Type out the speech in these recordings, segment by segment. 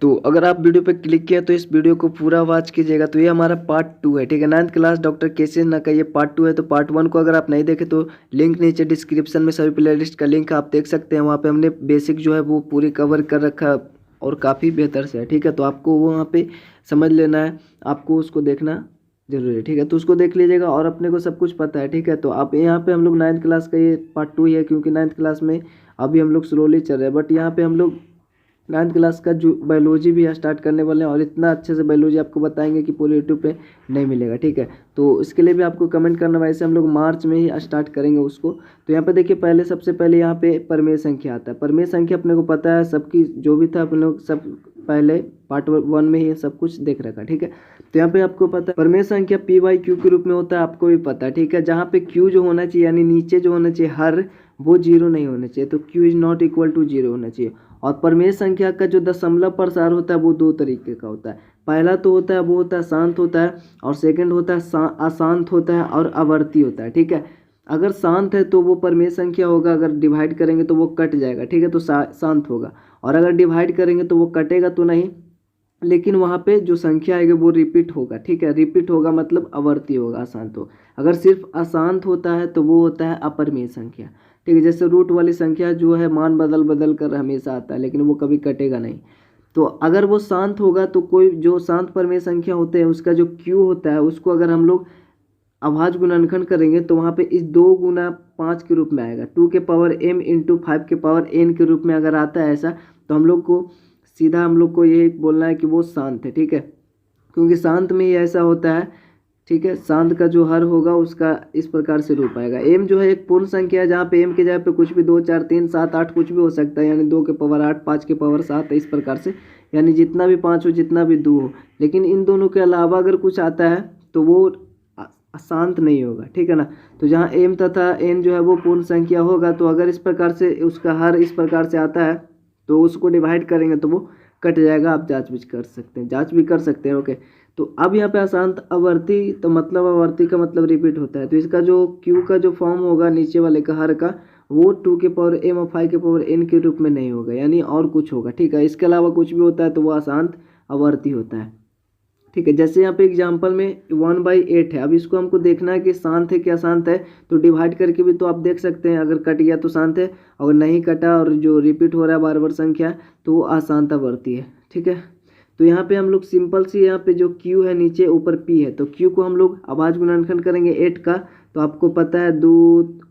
तो अगर आप वीडियो पे क्लिक किया तो इस वीडियो को पूरा वॉच कीजिएगा। तो ये हमारा पार्ट 2 है, ठीक है। 9th क्लास डॉक्टर केसी ना का ये पार्ट 2 है। तो पार्ट 1 को अगर आप नहीं देखे तो लिंक नीचे डिस्क्रिप्शन में सभी प्लेलिस्ट का लिंक आप देख सकते हैं। वहाँ पे हमने बेसिक जो है वो पूरी कवर कर रखा और काफ़ी बेहतर से है, ठीक है। तो आपको वो वहाँ पे समझ लेना है, आपको उसको देखना जरूरी है, ठीक है। तो उसको देख लीजिएगा और अपने को सब कुछ पता है, ठीक है। तो आप यहाँ पे हम लोग 9th क्लास का ये पार्ट 2 ही है, क्योंकि 9th क्लास में अभी हम लोग स्लोली चल रहे हैं। बट यहाँ पे हम लोग 9th क्लास का जो बायोलॉजी भी स्टार्ट करने वाले हैं और इतना अच्छे से बायोलॉजी आपको बताएंगे कि पूरे यूट्यूब पे नहीं मिलेगा, ठीक है। तो इसके लिए भी आपको कमेंट करना, वैसे हम लोग मार्च में ही स्टार्ट करेंगे उसको। तो यहाँ पे देखिए पहले सबसे पहले यहाँ पे परिमेय संख्या आता है। परिमेय संख्या अपने को पता है सबकी, जो भी था अपने लोग सब पहले पार्ट 1 में ही सब कुछ देख रखा, ठीक है। तो यहाँ पे आपको पता है परिमेय संख्या P/Q के रूप में होता है, आपको भी पता है, ठीक है। जहाँ पे Q जो होना चाहिए यानी नीचे जो होना चाहिए हर, वो 0 नहीं होना चाहिए। तो Q is not equal to 0 होना चाहिए। और परिमेय संख्या का जो दशमलव प्रसार होता है वो दो तरीके का होता है। पहला तो होता है वो होता है शांत होता है, और सेकंड होता है अशांत होता है और आवर्ती होता है, ठीक है। अगर शांत है तो वो परिमेय संख्या होगा, अगर डिवाइड करेंगे तो वो कट जाएगा, ठीक है। तो शांत होगा। और अगर डिवाइड करेंगे तो वो कटेगा तो नहीं, लेकिन वहाँ पे जो संख्या आएगी वो रिपीट होगा, ठीक है। रिपीट होगा मतलब आवर्ती होगा, अशांत हो। अगर सिर्फ अशांत होता है तो वो होता है अपरिमेय संख्या, ठीक है। जैसे रूट वाली संख्या जो है मान बदल बदल कर हमेशा आता है, लेकिन वो कभी कटेगा नहीं। तो अगर वो शांत होगा तो कोई जो शांत परिमेय संख्या होते हैं उसका जो क्यू होता है उसको अगर हम लोग अभाज्य गुणनखंड करेंगे तो वहाँ पे इस 2 × 5 के रूप में आएगा। 2m × 5n के रूप में अगर आता है ऐसा, तो हम लोग को सीधा हम लोग को यही बोलना है कि वो शांत है, ठीक है। क्योंकि शांत में ही ऐसा होता है, ठीक है। शांत का जो हर होगा उसका इस प्रकार से रूप आएगा। m जो है एक पूर्ण संख्या है, जहाँ पे m की जगह पे कुछ भी 2 4 3 7 8 कुछ भी हो सकता है, यानी 2 की पावर 8 5 की पावर 7 इस प्रकार से, यानी जितना भी 5 हो जितना भी 2 हो। लेकिन इन दोनों के अलावा अगर कुछ आता है तो वो शांत नहीं होगा, ठीक है ना। तो जहाँ m तथा n जो है वो पूर्ण संख्या होगा, तो अगर इस प्रकार से उसका हर इस प्रकार से आता है तो उसको डिवाइड करेंगे तो वो कट जाएगा। आप जांच भी कर सकते हैं, जांच भी कर सकते हैं, ओके। तो अब यहाँ पे अशांत आवर्ती, तो मतलब आवर्ती का मतलब रिपीट होता है। तो इसका जो Q का जो फॉर्म होगा नीचे वाले का हर का, वो 2m और 5n के रूप में नहीं होगा, यानी और कुछ होगा, ठीक है। इसके अलावा कुछ भी होता है तो वो अशांत आवर्ती होता है, ठीक है। जैसे यहाँ पे एग्जाम्पल में 1/8 है। अब इसको हमको देखना है कि शांत है क्या अशांत है, तो डिवाइड करके भी तो आप देख सकते हैं, अगर कट गया तो शांत है, अगर नहीं कटा और जो रिपीट हो रहा है बार बार संख्या तो वो अशांत आवर्ती है, ठीक है। तो यहाँ पे हम लोग सिंपल सी, यहाँ पे जो Q है नीचे ऊपर P है, तो Q को हम लोग अभाज्य गुणनखंड करेंगे 8 का। तो आपको पता है 2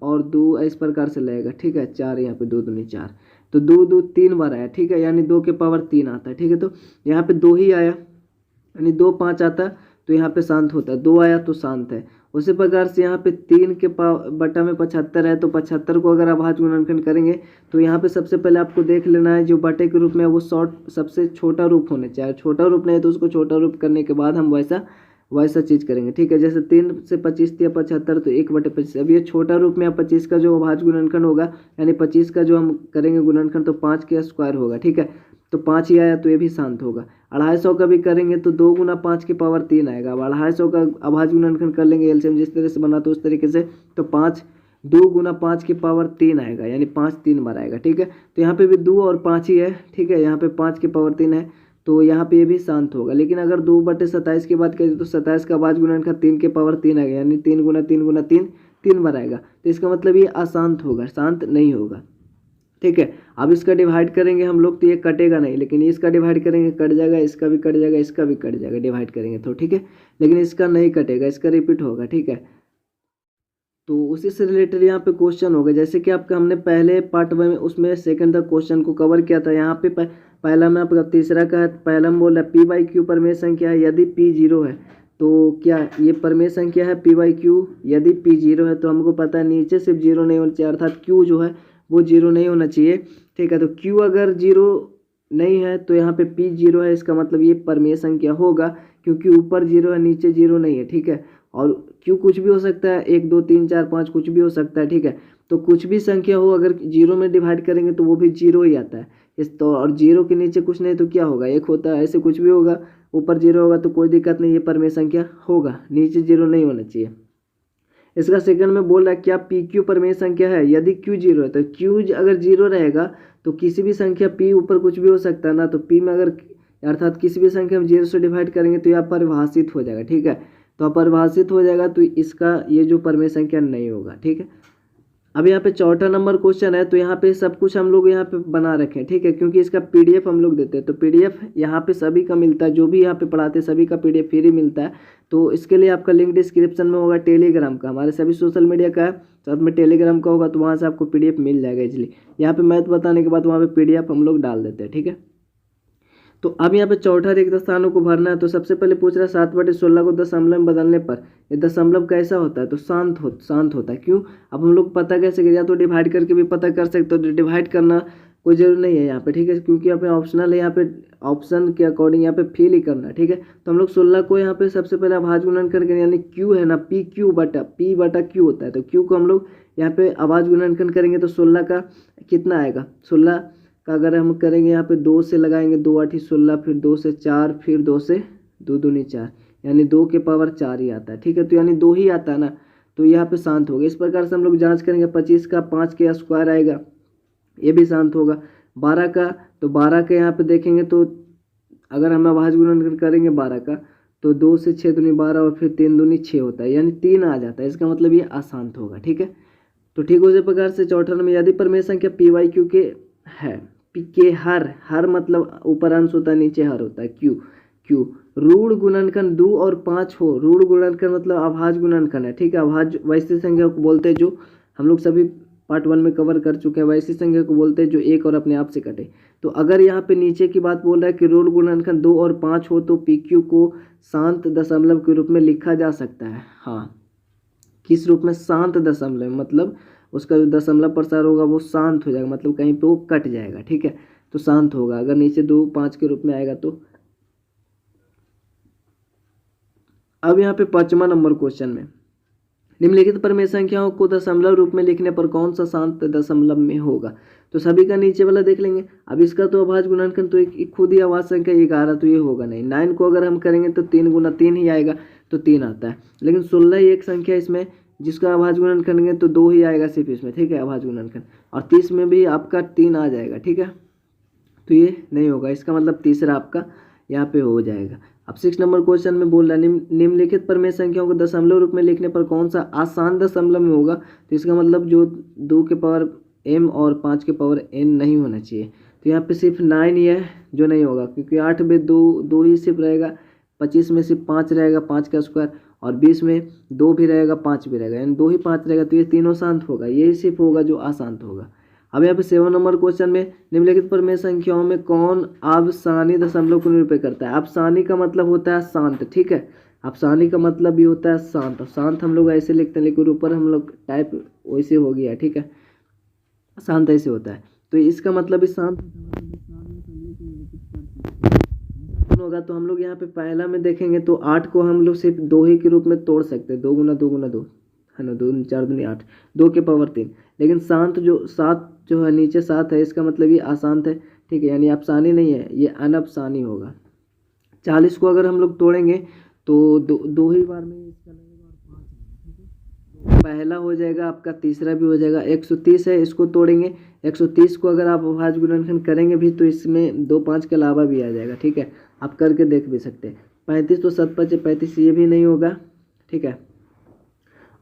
और 2 इस प्रकार से लगेगा, ठीक है। 4 यहाँ पे 2 दूनी 4, तो 2 2 3 बार आया, ठीक है, यानी 2 की पावर 3 आता है, ठीक है। तो यहाँ पे 2 ही आया, यानी 2 5 आता तो यहाँ पे शांत होता है, 2 आया तो शांत है। उसी प्रकार से यहाँ पे 3 के बटा में 75 है, तो 75 को अगर अभाज्य गुणनखंड करेंगे तो यहाँ पे सबसे पहले आपको देख लेना है जो बटे के रूप में वो शॉर्ट सबसे छोटा रूप होना चाहिए। छोटा रूप नहीं है तो उसको छोटा रूप करने के बाद हम वैसा चीज़ करेंगे, ठीक है। जैसे 3 से 25 दिया 75, तो 1/25। अब ये छोटा रूप में 25 का जो अभाज्य गुणनखंड होगा, यानी 25 का जो हम करेंगे गुणनखंड, तो 5 के स्क्वायर होगा, ठीक है। तो 5 ही आया तो ये भी शांत होगा। 250 का भी करेंगे तो 2 × 5 की पावर 3 आएगा। अब 250 का अभाज्य गुणनखंड कर लेंगे एलसीएम जिस तरह से बना तो उस तरीके से, तो 2 × 5 की पावर 3 आएगा, यानी 5 3 बार आएगा, ठीक है। तो यहाँ पे भी 2 और 5 ही है, ठीक है। यहाँ पे 5 की पावर 3 है, तो यहाँ पे ये भी शांत होगा। लेकिन अगर 2/27 की बात करें तो 27 का अभाज्य गुणनखंड 3 की पावर 3 आएगा, यानी 3 × 3 × 3 3 बार आएगा। तो इसका मतलब ये अशांत होगा, शांत नहीं होगा, ठीक है। अब इसका डिवाइड करेंगे हम लोग तो ये कटेगा नहीं, लेकिन इसका डिवाइड करेंगे कट जाएगा, इसका भी कट जाएगा, इसका भी कट जाएगा डिवाइड करेंगे तो, ठीक है। लेकिन इसका नहीं कटेगा, इसका रिपीट होगा, ठीक है। तो उसी से रिलेटेड यहाँ पे क्वेश्चन होगा, जैसे कि आपका हमने पहले पार्ट में उसमें सेकंड तक क्वेश्चन को कवर किया था। यहाँ पे पहला में आपका तीसरा का है, पहला में बोल रहा है P/Q परिमेय संख्या है, यदि P 0 है तो क्या ये परिमेय संख्या है P/Q। यदि P 0 है तो हमको पता है नीचे सिर्फ 0 नहीं होना चाहिए, अर्थात Q जो है वो 0 नहीं होना चाहिए, ठीक है। तो Q अगर 0 नहीं है तो यहाँ पे P 0 है, इसका मतलब ये परिमेय संख्या होगा, क्योंकि ऊपर 0 है नीचे 0 नहीं है, ठीक है। और Q कुछ भी हो सकता है, 1 2 3 4 5 कुछ भी हो सकता है, ठीक है। तो कुछ भी संख्या हो अगर 0 में डिवाइड करेंगे तो वो भी 0 ही आता है इस तो, और 0 के नीचे कुछ नहीं तो क्या होगा, 1 होता है, ऐसे कुछ भी होगा, ऊपर 0 होगा तो कोई दिक्कत नहीं, ये परिमेय संख्या होगा, नीचे 0 नहीं होना चाहिए। इसका सेकंड में बोल रहा है क्या PQ परिमेय संख्या है। यदि Q 0 है तो Q अगर 0 रहेगा तो किसी भी संख्या P ऊपर कुछ भी हो सकता है ना, तो P में अगर अर्थात किसी भी संख्या में 0 से डिवाइड करेंगे तो यह परिभाषित हो जाएगा, ठीक है। तो अपरिभाषित हो जाएगा तो इसका ये जो परिमेय संख्या नहीं होगा, ठीक है। अब यहाँ पे चौथा नंबर क्वेश्चन है, तो यहाँ पे सब कुछ हम लोग यहाँ पे बना रखे हैं, ठीक है, क्योंकि इसका पीडीएफ हम लोग देते हैं। तो पीडीएफ यहाँ पे सभी का मिलता है, जो भी यहाँ पे पढ़ाते हैं सभी का पीडीएफ फ्री मिलता है। तो इसके लिए आपका लिंक डिस्क्रिप्शन में होगा टेलीग्राम का, हमारे सभी सोशल मीडिया का साथ में टेलीग्राम का होगा, तो वहाँ से आपको पीडीएफ मिल जाएगा इजीली। यहाँ पे मैथ बताने के बाद वहाँ पे पीडीएफ हम लोग डाल देते हैं, ठीक है। तो अब यहाँ पे चौथा रिक्त स्थानों को भरना है। तो सबसे पहले पूछ रहा है 7/16 को दशमलव में बदलने पर ये दशमलव कैसा होता है, तो शांत होता है। क्यों? अब हम लोग पता कैसे करें, या तो डिवाइड करके भी पता कर सकते हो, तो डिवाइड करना कोई जरूरी नहीं है यहाँ पे, ठीक है, क्योंकि यहाँ पे ऑप्शनल है, यहाँ पे ऑप्शन के अकॉर्डिंग यहाँ पे फिल ही करना है, ठीक है। तो हम लोग 16 को यहाँ पे सबसे पहले अभाज्य गुणन करके, यानी क्यू है ना, P बटा क्यू होता है, तो क्यू को हम लोग यहाँ पे अभाज्य गुणनखंड करेंगे तो 16 का कितना आएगा, 16 का अगर हम करेंगे यहाँ पे 2 से लगाएंगे, 2 8 16, फिर 2 से 4, फिर 2 से 2 दूनी 4, यानी 2 के पावर 4 ही आता है, ठीक है। तो यानी 2 ही आता है ना, तो यहाँ पे शांत होगा। इस प्रकार से हम लोग जांच करेंगे। 25 का 5 के स्क्वायर आएगा, ये भी शांत होगा। 12 का, तो 12 के यहाँ पे देखेंगे तो अगर हम अभाज्य गुणन करेंगे 12 का, तो 2 से 6 दूनी 12 और फिर 3 दूनी 6 होता है, यानी 3 आ जाता है। इसका मतलब ये अशांत होगा, ठीक है। तो ठीक उसी प्रकार से चौथा नंबर, यदि परिमेय संख्या PYQ के है, के हर मतलब ऊपर अंश होता है, नीचे हर होता है, क्यू ऋण गुणनखंड 2 और 5 हो। ऋण गुणनखंड मतलब अभाज्य गुणनखंड है, ठीक है। अभाज्य वैसी संख्या को बोलते हैं जो हम लोग सभी पार्ट 1 में कवर कर चुके हैं, वैसी संख्या को बोलते हैं जो एक और अपने आप से कटे। तो अगर यहाँ पे नीचे की बात बोल रहा है कि ऋण गुणनखंड 2 और 5 हो, तो PQ को शांत दशमलव के रूप में लिखा जा सकता है। हाँ, किस रूप में? शांत दशमलव, मतलब उसका जो दशमलव प्रसार होगा वो शांत हो जाएगा, मतलब कहीं पे वो कट जाएगा, ठीक है। तो शांत होगा अगर नीचे 2 5 के रूप में आएगा तो। अब यहाँ पे 5वां नंबर क्वेश्चन में, निम्नलिखित परिमेय संख्याओं को दशमलव रूप में लिखने पर कौन सा शांत दशमलव में होगा। तो सभी का नीचे वाला देख लेंगे। अब इसका तो अभाज्य गुणनखंड तो एक खुद ही अभाज्य संख्या 11, तो ये होगा नहीं। 9 को अगर हम करेंगे तो 3 गुना 3 ही आएगा, तो 3 आता है। लेकिन 16 ही एक संख्या इसमें जिसका अभाज्य गुणन करेंगे तो 2 ही आएगा सिर्फ इसमें, ठीक है, अभाज्य गुणनखंड। और 30 में भी आपका 3 आ जाएगा, ठीक है। तो ये नहीं होगा, इसका मतलब तीसरा आपका यहाँ पे हो जाएगा। अब 6 नंबर क्वेश्चन में बोल रहा है निम्नलिखित परिमेय संख्याओं को दशमलव रूप में लिखने पर कौन सा आसान दशमलव में होगा। तो इसका मतलब जो 2 के पावर m और 5 के पावर n नहीं होना चाहिए। तो यहाँ पे सिर्फ 9 ही है जो नहीं होगा, क्योंकि 8 में 2 ही सिर्फ रहेगा, 25 में सिर्फ 5 रहेगा, 5 का स्क्वायर, और 20 में 2 भी रहेगा, 5 भी रहेगा, यानी 2 ही 5 रहेगा। तो ये तीनों शांत होगा, यही सिर्फ होगा जो अशांत होगा। अब यहाँ पे 7 नंबर क्वेश्चन में, निम्नलिखित परिमेय संख्याओं में कौन अवसानी दशमलव को निरूपित करता है। अवसानी का मतलब होता है शांत, ठीक है। अवसानी का मतलब भी होता है शांत। शांत हम लोग ऐसे लिखते हैं, लेकिन ऊपर हम लोग टाइप वैसे हो गया, ठीक है, शांत ऐसे होता है। तो इसका मतलब भी शांत होगा। तो हम लोग यहाँ पे पहला में देखेंगे तो 8 को हम लोग सिर्फ 2 ही के रूप में तोड़ सकते हैं, 2 गुना 2 गुना 2 है ना, 2 4 दूनी 8, 2 के पावर 3। लेकिन शांत जो 7 जो है नीचे 7 है, इसका मतलब ये अशांत है, ठीक है, यानी अफसानी नहीं है, ये अनअफसानी होगा। 40 को अगर हम लोग तोड़ेंगे तो दो ही बार में इसका लगेगा और 5 है, पहला हो जाएगा आपका, तीसरा भी हो जाएगा। 130 है, इसको तोड़ेंगे, 130 को अगर आप अभाज्य गुणनखंड करेंगे भी तो इसमें 2 5 के अलावा भी आ जाएगा, ठीक है, आप करके देख भी सकते हैं। 35 तो 7 5 35, ये भी नहीं होगा, ठीक है।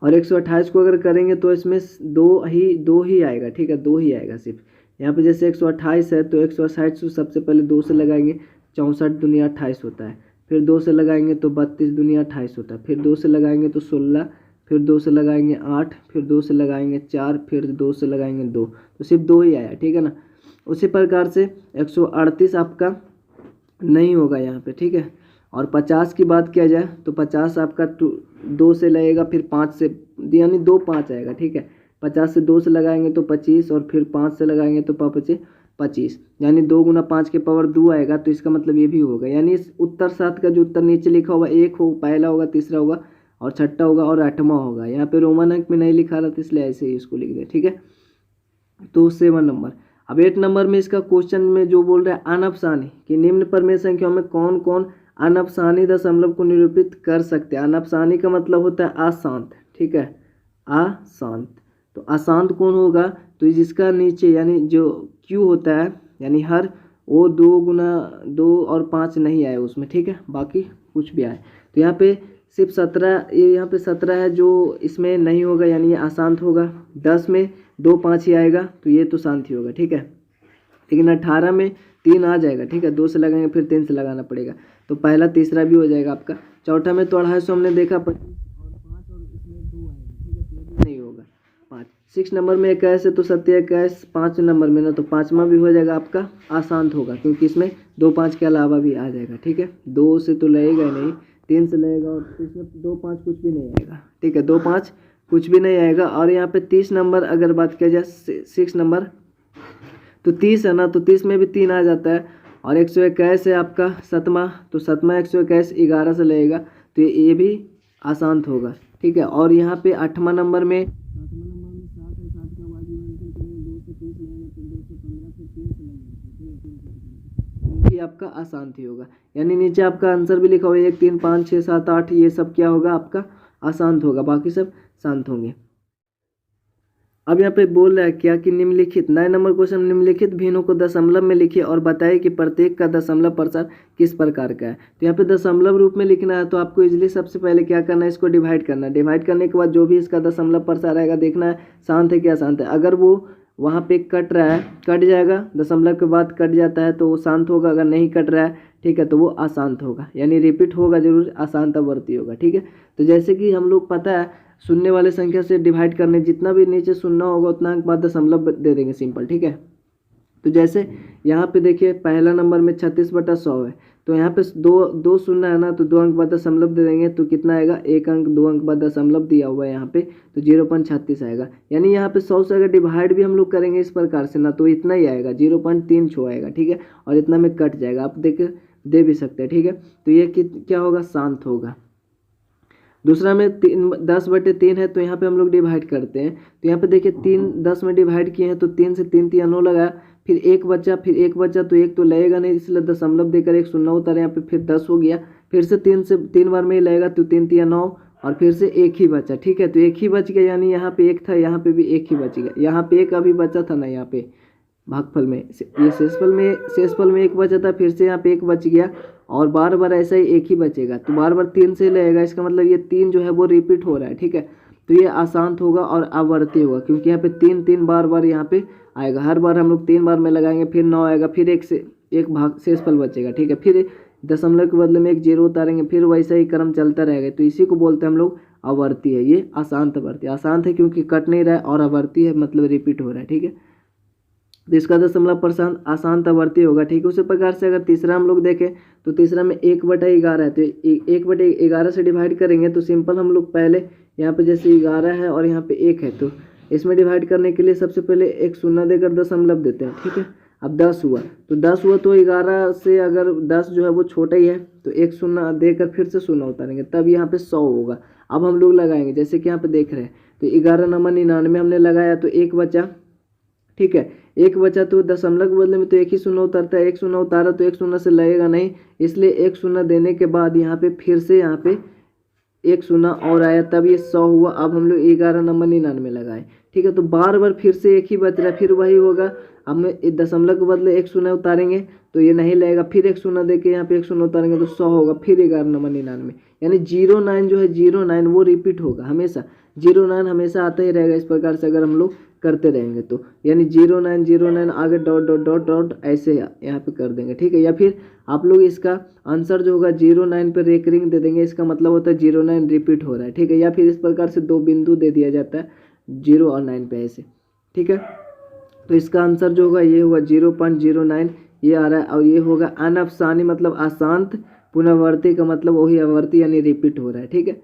और 128 को अगर करेंगे तो इसमें 2 ही आएगा, ठीक है, 2 ही आएगा सिर्फ। यहाँ पे जैसे 128 है तो 160 को सबसे पहले 2 से लगाएंगे, 64 दुनिया 28 होता है, फिर 2 से लगाएंगे तो 32 दुनिया 28 होता है, फिर 2 से लगाएंगे तो 16, फिर 2 से लगाएंगे 8, फिर 2 से लगाएंगे 4, फिर 2 से लगाएंगे 2, तो सिर्फ 2 ही आया, ठीक है ना। उसी प्रकार से 138 आपका नहीं होगा यहाँ पे, ठीक है। और 50 की बात किया जाए तो 50 आपका 2 से लगेगा, फिर 5 से, यानी 2 5 आएगा, ठीक है। 50 से 2 से लगाएंगे तो 25, और फिर 5 से लगाएंगे तो 25, यानी 2 गुना 5 के पावर 2 आएगा। तो इसका मतलब ये भी होगा, यानी इस उत्तर 7 का जो उत्तर नीचे लिखा होगा, एक हो, पहला होगा, तीसरा होगा, और छठा होगा, और 8वां होगा। यहाँ पे रोमन अंक में नहीं लिखा रहा था, इसलिए ऐसे ही इसको लिख दे, ठीक है। तो 7 नंबर। अब 8 नंबर में इसका क्वेश्चन में जो बोल रहा है अनअपसानी कि निम्न परिमेय संख्याओं में कौन कौन अनअपसानी दशमलव को निरूपित कर सकते हैं। अनअपसानी का मतलब होता है अशांत, ठीक है, अशांत। तो अशांत कौन होगा, तो जिसका नीचे यानी जो क्यू होता है, यानी हर वो 2 और 5 नहीं आए उसमें, ठीक है, बाकी कुछ भी आए। तो यहाँ पे सिर्फ 17, ये यहाँ पे 17 है जो इसमें नहीं होगा, यानी ये अशांत होगा। 10 में 2 5 ही आएगा तो ये तो शांत ही होगा, ठीक है। लेकिन 18 में 3 आ जाएगा, ठीक है, 2 से लगाएंगे फिर 3 से लगाना पड़ेगा, तो पहला तीसरा भी हो जाएगा आपका। चौथा में तो 250 हमने देखा 25 और 5 और इसमें 2 आएगा, ठीक है, तो ये भी नहीं होगा 5। 6 नंबर में 21 है तो 27 5 नंबर में ना, तो 5वां भी हो जाएगा आपका, अशांत होगा, क्योंकि इसमें 2 5 के अलावा भी आ जाएगा, ठीक है। 2 से तो लगेगा ही नहीं, 3 से लगेगा और इसमें 2 5 कुछ भी नहीं आएगा, ठीक है, 2 5 कुछ भी नहीं आएगा। और यहाँ पे 30 नंबर अगर बात किया जाए 6 नंबर, तो 30 है ना, तो 30 में भी 3 आ जाता है। और 121 है आपका 7वां, तो 7वां 121 11 से लगेगा, तो ये भी अशांत होगा, ठीक है। और यहाँ पे 8वां नंबर में 7 है, 7 का बाजू 2 से 30 लगेगा, फिर 2 से 15, फिर 3 से लगेगा, ये भी आपका अशांत ही होगा। यानी नीचे आपका आंसर भी लिखा हुआ है 1 3 5 6 7 8, ये सब क्या होगा आपका, अशांत होगा, बाकी सब शांत होंगे। अब यहाँ पे बोल रहा है क्या कि निम्नलिखित 9 नंबर क्वेश्चन, निम्नलिखित भिन्नों को दशमलव में लिखिए और बताइए कि प्रत्येक का दशमलव प्रसार किस प्रकार का है। तो यहाँ पे दशमलव रूप में लिखना है, तो आपको इजीली सबसे पहले क्या करना है, इसको डिवाइड करना है। डिवाइड करने के बाद जो भी इसका दशमलव प्रसार आएगा देखना है शांत है क्या शांत है। अगर वो वहाँ पे कट रहा है, कट जाएगा, दशमलव के बाद कट जाता है तो वो शांत होगा, अगर नहीं कट रहा है, ठीक है, तो वो अशांत होगा, यानी रिपीट होगा जरूर, अशांत आवर्ती होगा, ठीक है। तो जैसे कि हम लोग पता है शून्य वाले संख्या से डिवाइड करने, जितना भी नीचे शून्य होगा उतना अंक बाद दशमलव दे देंगे, सिंपल, ठीक है। तो जैसे यहाँ पे देखिए पहला नंबर में 36/100 है, तो यहाँ पे दो शून्य है ना, तो 2 अंक बाद दशमलव दे देंगे, तो कितना आएगा 1 अंक, 2 अंक बाद दशमलव दिया हुआ है यहाँ पे, तो 0.36 आएगा। यानी यहाँ पे 100 से अगर डिवाइड भी हम लोग करेंगे इस प्रकार से ना, तो इतना ही आएगा, 0.36 आएगा, ठीक है। और इतना में कट जाएगा, आप देख दे भी सकते हैं, ठीक है। तो ये क्या होगा, शांत होगा। दूसरा में 10/3 है, तो यहाँ पे हम लोग डिवाइड करते हैं, तो यहाँ पे देखिए 3 10 में डिवाइड किए हैं, तो 3 से 3 3 9 लगाया, फिर एक बचा, तो एक तो लगेगा नहीं, इसलिए दशमलव देकर एक शून्य उतारे यहाँ पे, फिर 10 हो गया, फिर से 3 बार में ही लगेगा, तो 3 3 9 और फिर से एक ही बचा, ठीक है। तो एक ही बच गया, यानी यहाँ पे एक था, यहाँ पे भी एक ही बच गया, यहाँ पे एक अभी बचा था ना, यहाँ पे भागफल में, ये शेषफल में एक बचा था, फिर से यहाँ पे एक बच गया, और बार बार ऐसा ही एक ही बचेगा, तो बार बार 3 से लगेगा, इसका मतलब ये 3 जो है वो रिपीट हो रहा है, ठीक है। तो ये अशांत होगा और आवर्ती होगा, क्योंकि यहाँ पे 3 3 बार बार यहाँ पे आएगा, हर बार हम लोग 3 बार में लगाएंगे, फिर 9 आएगा, फिर एक भाग शेषफल बचेगा, ठीक है। फिर दशमलव के बदले में एक 0 उतारेंगे, फिर वैसा ही क्रम चलता रहेगा, तो इसी को बोलते हैं हम लोग आवर्ती है। ये अशांत आवर्ती, अशांत है क्योंकि कट नहीं रहा है, और आवर्ती है मतलब रिपीट हो रहा है, ठीक है। तो इसका दशमलव प्रशांत अशांत आवर्ती होगा, ठीक है। उसी प्रकार से अगर तीसरा हम लोग देखें, तो तीसरा में 1/11 है, तो 1/11 से डिवाइड करेंगे, तो सिंपल हम लोग पहले यहाँ पे जैसे 11 है और यहाँ पे 1 है, तो इसमें डिवाइड करने के लिए सबसे पहले एक शून्य देकर दशमलव देते हैं, ठीक है। अब 10 हुआ, तो 11 से अगर 10 जो है वो छोटा ही है, तो एक शून्य देकर फिर से शून्य उतारेंगे, तब यहाँ पे 100 होगा। अब हम लोग लगाएंगे, जैसे कि यहाँ पे देख रहे हैं, तो 11 नंबर 99 हमने लगाया, तो एक बचा, ठीक है, एक बचा, तो दशमलव के बदले में तो एक ही शून्य उतरता है, एक शून्य उतारा तो एक शून्य से लगेगा नहीं, इसलिए एक शून्य देने के बाद यहाँ पे फिर से यहाँ पे एक शून्य और आया, तब ये 100 हुआ। अब हम लोग 11 नंबर 99 लगाए, ठीक है। तो बार बार फिर से एक ही बच रहा है, फिर वही होगा। अब में दशमलव के बदले एक शून्य उतारेंगे तो ये नहीं लगेगा, फिर एक शून्य देके यहाँ पे एक शून्य उतारेंगे तो 100 होगा, फिर 11 नंबर 99, यानी 09 जो है 09 वो रिपीट होगा हमेशा, 09 हमेशा आता ही रहेगा। इस प्रकार से अगर हम लोग करते रहेंगे तो यानी 09 आगे डॉट डॉट डॉट डॉट ऐसे यहाँ पे कर देंगे, ठीक है। या फिर आप लोग इसका आंसर जो होगा 09 पे रेकरिंग दे देंगे, इसका मतलब होता है 09 रिपीट हो रहा है, ठीक है। या फिर इस प्रकार से 2 बिंदु दे दिया जाता है 0 और 9 पे ऐसे, ठीक है। तो इसका आंसर जो होगा ये होगा 0.09 ये आ रहा है, और ये होगा अनअफसानी मतलब अशांत, पुनरावर्ती का मतलब वही आवर्ती यानी रिपीट हो रहा है, ठीक है।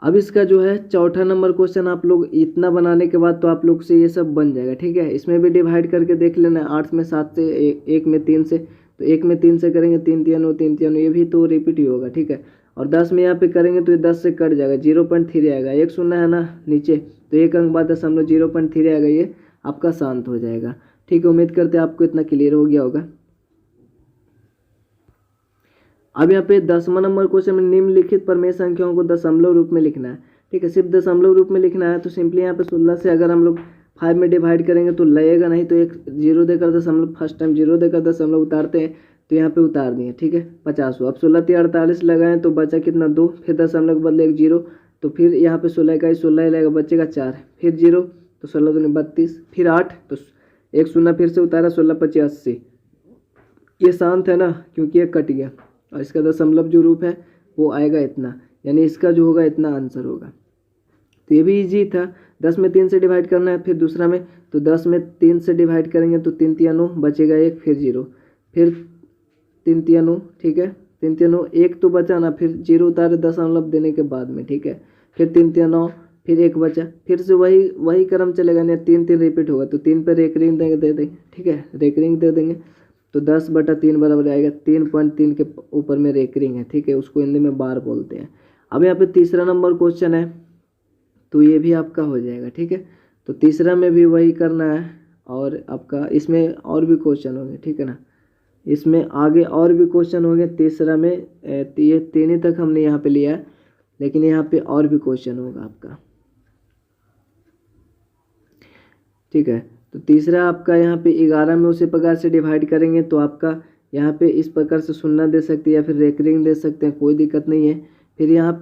अब इसका जो है चौथा नंबर क्वेश्चन आप लोग इतना बनाने के बाद तो आप लोग से ये सब बन जाएगा, ठीक है। इसमें भी डिवाइड करके देख लेना, 8 में 7 से, 1 में 3 से, तो 1 में 3 से करेंगे 3 3 9 3 3 ये भी तो रिपीट ही होगा, ठीक है। और 10 में यहाँ पे करेंगे तो ये 10 से कट जाएगा, 0.3 आएगा, एक शून्य है ना नीचे, तो एक अंक बाद 0.3 आएगा, ये आपका शांत हो जाएगा, ठीक है। उम्मीद करते हैं आपको इतना क्लियर हो गया होगा। अब यहाँ पे 10वां नंबर क्वेश्चन में निम्नलिखित प्रमेय संख्याओं को दशमलव रूप में लिखना है, ठीक है। सिर्फ दशमलव रूप में लिखना है, तो सिंपली यहाँ पे 16 से अगर हम लोग 5 में डिवाइड करेंगे तो लगेगा नहीं, तो एक जीरो देकर दशमलव, फर्स्ट टाइम जीरो देकर दशमलव उतारते हैं तो यहाँ पे उतार दिए, ठीक है 50 हुआ। अब 16 3 48 लगाएं तो बचा कितना 2, फिर दशमलव के बदले एक जीरो, तो फिर यहाँ पे 16 का 16 ही लगेगा, बचेगा 4, फिर जीरो तो 16 दूनी 32, फिर 8 तो एक शून्य फिर से उतारा, 16 5 80। ये शांत है ना, क्योंकि ये कट गया और इसका दशमलव जो रूप है वो आएगा इतना, यानी इसका जो होगा इतना आंसर होगा। तो ये भी इजी था। 10 में 3 से डिवाइड करना है, फिर दूसरा में तो 10 में 3 से डिवाइड करेंगे तो 3 3 9 बचेगा 1, फिर जीरो, फिर 3 3 9, ठीक है 3 3 9 1 तो बचा ना, फिर जीरो उतारे दशमलव देने के बाद में, ठीक है फिर 3 3 9, फिर 1 बचा, फिर से वही क्रम चलेगा ना, 3 3 रिपीट होगा तो 3 पर रेकरिंग दे देंगे, ठीक है रेकरिंग दे देंगे तो 10/3 बराबर आएगा 3.3 के ऊपर में रेकरिंग है, ठीक है उसको हिंदी में बार बोलते हैं। अब यहाँ पे तीसरा नंबर क्वेश्चन है तो ये भी आपका हो जाएगा, ठीक है तो तीसरा में भी वही करना है और आपका इसमें और भी क्वेश्चन होंगे, ठीक है ना, इसमें आगे और भी क्वेश्चन होंगे। तीसरा में ये 3 ही तक हमने यहाँ पे लिया है, लेकिन यहाँ पे और भी क्वेश्चन होगा आपका, ठीक है। तो तीसरा आपका यहाँ पे 11 में उसी प्रकार से डिवाइड करेंगे तो आपका यहाँ पे इस प्रकार से शून्य दे सकते हैं या फिर रेकरिंग दे सकते हैं, कोई दिक्कत नहीं है। फिर यहाँ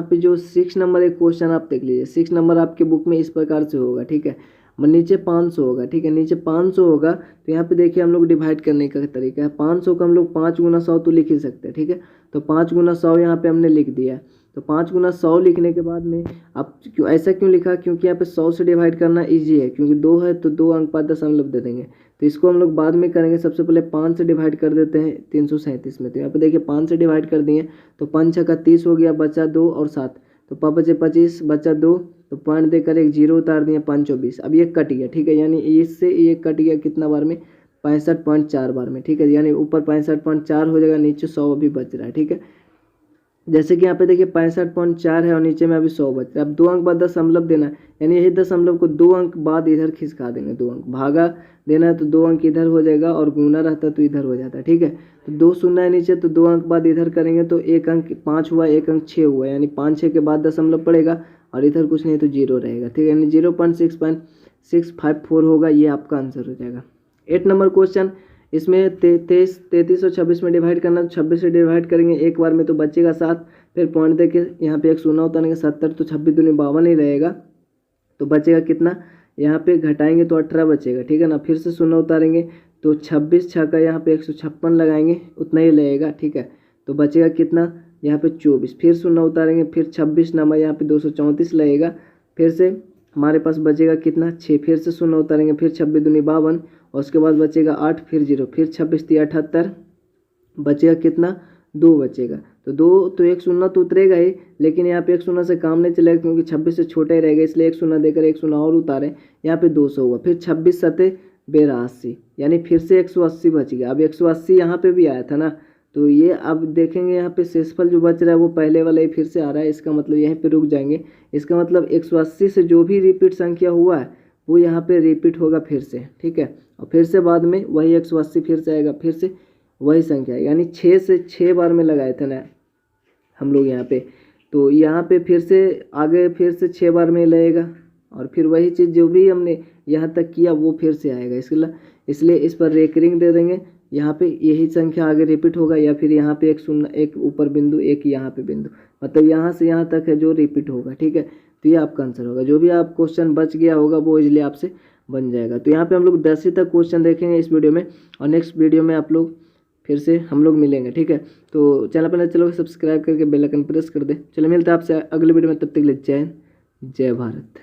पे जो 6 नंबर एक क्वेश्चन आप देख लीजिए, 6 नंबर आपके बुक में इस प्रकार से होगा, ठीक है नीचे 500 होगा, ठीक है नीचे 500 होगा तो यहाँ पे देखिए हम लोग डिवाइड करने का तरीका है, 500 का हम लोग 5 गुना 100 तो लिख ही सकते हैं, ठीक है तो 5 गुना 100 यहाँ पे हमने लिख दिया है। तो 5 गुना 100 लिखने के बाद में आप ऐसा क्यों लिखा, क्योंकि यहाँ पे 100 से डिवाइड करना इजी है, क्योंकि 2 है तो 2 अंक 5 दशमलव दे देंगे, तो इसको हम लोग बाद में करेंगे। सबसे पहले 5 से डिवाइड कर देते हैं 337 में, तो यहाँ पे देखिए 5 से डिवाइड कर दिए तो 5 6 का 30 हो गया, बचा 2 और 7 तो 5 बचे 25, बचा 2 तो पॉइंट देकर एक जीरो उतार दिए 5 24। अब ये कट गया, ठीक है यानी इससे ये कट गया कितना बार में 65.4 बार में, ठीक है यानी ऊपर 65.4 हो जाएगा, नीचे 100 अभी बच रहा है, ठीक है जैसे कि यहाँ पे देखिए 65.4 है और नीचे में अभी 100 बच रहा है। अब 2 अंक बाद दशमलव देना है, यानी यही दशमलव को 2 अंक बाद इधर खिसका देंगे, 2 अंक भागा देना है तो 2 अंक इधर हो जाएगा और गुना रहता तो इधर हो जाता है, ठीक है तो 2 शून्य है नीचे तो 2 अंक बाद इधर करेंगे तो 1 अंक 5 हुआ, 1 अंक 6 हुआ, यानी 5 6 के बाद दशमलव पड़ेगा और इधर कुछ नहीं तो जीरो रहेगा, ठीक है यानी 0.654 होगा, ये आपका आंसर हो जाएगा। 8 नंबर क्वेश्चन, इसमें 33 और 26 में डिवाइड करना, तो 26 से डिवाइड करेंगे एक बार में तो बचेगा 7, फिर पॉइंट दे के यहाँ पे एक शून्य उतारेंगे 70 तो 26 दूनी 52 ही रहेगा, तो बचेगा कितना, यहाँ पे घटाएंगे तो 18 बचेगा, ठीक है ना फिर से शून्य उतारेंगे तो 26 6 का यहाँ पे 156 लगाएंगे उतना ही लगेगा, ठीक है तो बचेगा कितना यहाँ पे 24, फिर शून्य उतारेंगे फिर 26 नंबर यहाँ पे 234 लगेगा, फिर से हमारे पास बचेगा कितना 6, फिर से शून्य उतारेंगे फिर 26 दूनी 52 और उसके बाद बचेगा 8, फिर 0, फिर 26 3 78 बचेगा कितना 2 बचेगा, तो 2 तो एक शून्य तो उतरेगा ही, लेकिन यहाँ पे एक शून्य से काम नहीं चलेगा क्योंकि 26 से छोटा ही रहेगा, इसलिए एक शून्य देकर एक शून्य और उतारें, यहाँ पे 200 हुआ, फिर 26 7 82 यानी फिर से 180 बच गया। अब 180 यहाँ पे भी आया था ना, तो ये अब देखेंगे यहाँ पे शेषफल जो बच रहा है वो पहले वाला ही फिर से आ रहा है, इसका मतलब यहीं पे रुक जाएंगे, इसका मतलब 180 से जो भी रिपीट संख्या हुआ है वो यहाँ पे रिपीट होगा फिर से, ठीक है और फिर से बाद में वही 180 फिर से आएगा, फिर से वही संख्या यानी 6 से 6 बार में लगाए थे ना हम लोग यहाँ पे, तो यहाँ पे फिर से आगे फिर से 6 बार में लगेगा और फिर वही चीज़ जो भी हमने यहाँ तक किया वो फिर से आएगा, इसलिए इस पर रेकरिंग दे देंगे, यहाँ पे यही संख्या आगे रिपीट होगा या फिर यहाँ पे एक शून्य एक ऊपर बिंदु एक यहाँ पे बिंदु, मतलब यहाँ से यहाँ तक है जो रिपीट होगा, ठीक है तो ये आपका आंसर होगा। जो भी आप क्वेश्चन बच गया होगा वो इजली आपसे बन जाएगा। तो यहाँ पे हम लोग 10वीं तक क्वेश्चन देखेंगे इस वीडियो में और नेक्स्ट वीडियो में आप लोग फिर से हम लोग मिलेंगे, ठीक है तो चैनल पर चलो सब्सक्राइब करके बेल आइकन प्रेस कर दे। चलो मिलते हैं आपसे अगले वीडियो में, तब तक के लिए जय हिंद जय भारत।